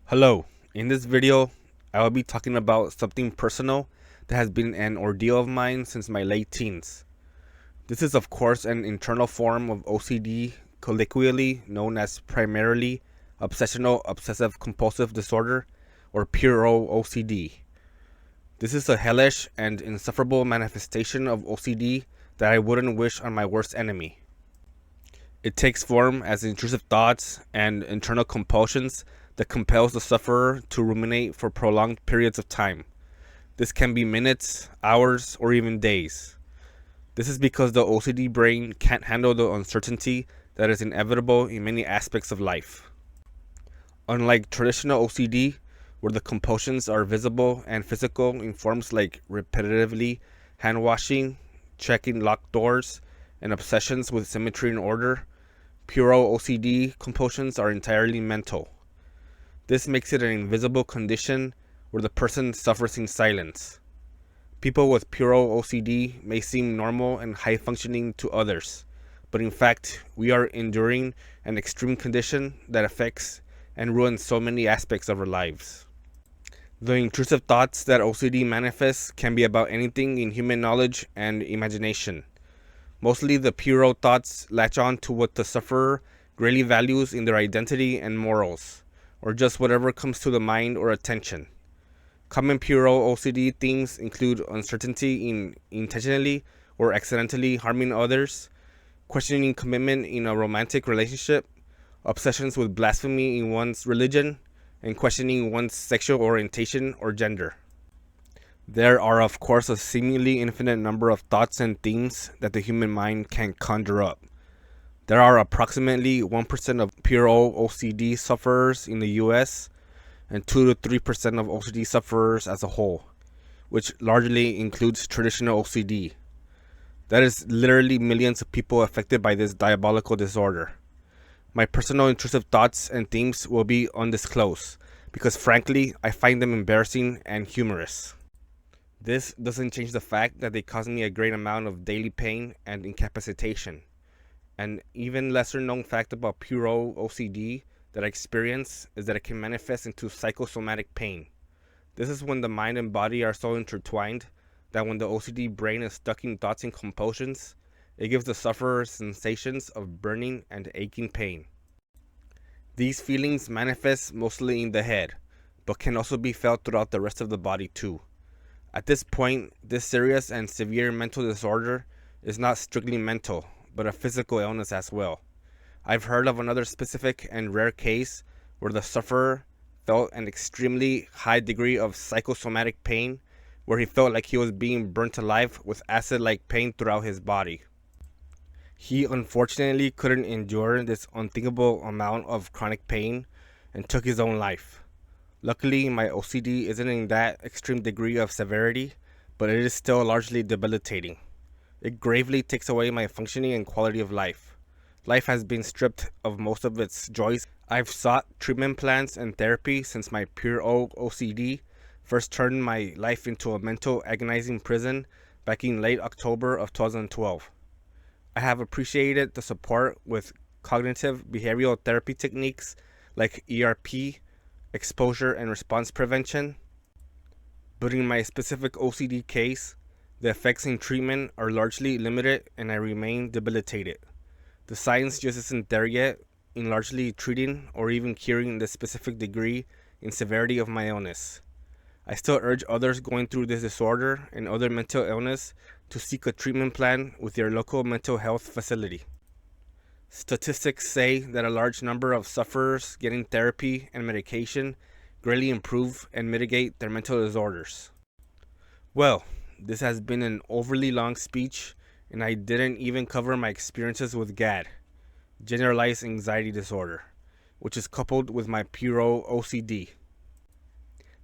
Hello, in this video, I will be talking about something personal that has been an ordeal of mine since my late teens. This is of course an internal form of OCD, colloquially known as primarily obsessional obsessive compulsive disorder, or pure OCD. This is a hellish and insufferable manifestation of OCD that I wouldn't wish on my worst enemy. It takes form as intrusive thoughts and internal compulsions that compels the sufferer to ruminate for prolonged periods of time. This can be minutes, hours, or even days. This is because the OCD brain can't handle the uncertainty that is inevitable in many aspects of life. Unlike traditional OCD, where the compulsions are visible and physical in forms like repetitively hand washing, checking locked doors, and obsessions with symmetry and order, pure OCD compulsions are entirely mental. This makes it an invisible condition where the person suffers in silence. People with pure OCD may seem normal and high functioning to others, but in fact, we are enduring an extreme condition that affects and ruins so many aspects of our lives. The intrusive thoughts that OCD manifests can be about anything in human knowledge and imagination. Mostly the pure thoughts latch on to what the sufferer greatly values in their identity and morals, or just whatever comes to the mind or attention. Common pure OCD themes include uncertainty in intentionally or accidentally harming others, questioning commitment in a romantic relationship, obsessions with blasphemy in one's religion, and questioning one's sexual orientation or gender. There are of course a seemingly infinite number of thoughts and themes that the human mind can conjure up. There are approximately 1% of pure OCD sufferers in the US and 2 to 3% of OCD sufferers as a whole, which largely includes traditional OCD. That is literally millions of people affected by this diabolical disorder. My personal intrusive thoughts and themes will be undisclosed because frankly, I find them embarrassing and humorous. This doesn't change the fact that they cause me a great amount of daily pain and incapacitation. An even lesser known fact about pure OCD that I experience is that it can manifest into psychosomatic pain. This is when the mind and body are so intertwined that when the OCD brain is stuck in thoughts and compulsions, it gives the sufferer sensations of burning and aching pain. These feelings manifest mostly in the head, but can also be felt throughout the rest of the body too. At this point, this serious and severe mental disorder is not strictly mental, but a physical illness as well. I've heard of another specific and rare case where the sufferer felt an extremely high degree of psychosomatic pain, where he felt like he was being burnt alive with acid-like pain throughout his body. He unfortunately couldn't endure this unthinkable amount of chronic pain and took his own life. Luckily, my OCD isn't in that extreme degree of severity, but it is still largely debilitating. It gravely takes away my functioning and quality of life. Life has been stripped of most of its joys. I've sought treatment plans and therapy since my pure OCD first turned my life into a mental agonizing prison back in late October of 2012. I have appreciated the support with cognitive behavioral therapy techniques like ERP, exposure and response prevention, but in my specific OCD case, the effects in treatment are largely limited and I remain debilitated. The science just isn't there yet in largely treating or even curing the specific degree and severity of my illness. I still urge others going through this disorder and other mental illness to seek a treatment plan with your local mental health facility. Statistics say that a large number of sufferers getting therapy and medication greatly improve and mitigate their mental disorders. Well, this has been an overly long speech, and I didn't even cover my experiences with GAD, generalized anxiety disorder, which is coupled with my pure OCD.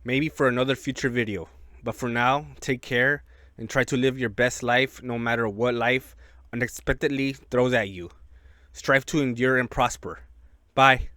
Maybe for another future video, but for now, take care and try to live your best life no matter what life unexpectedly throws at you. Strive to endure and prosper. Bye.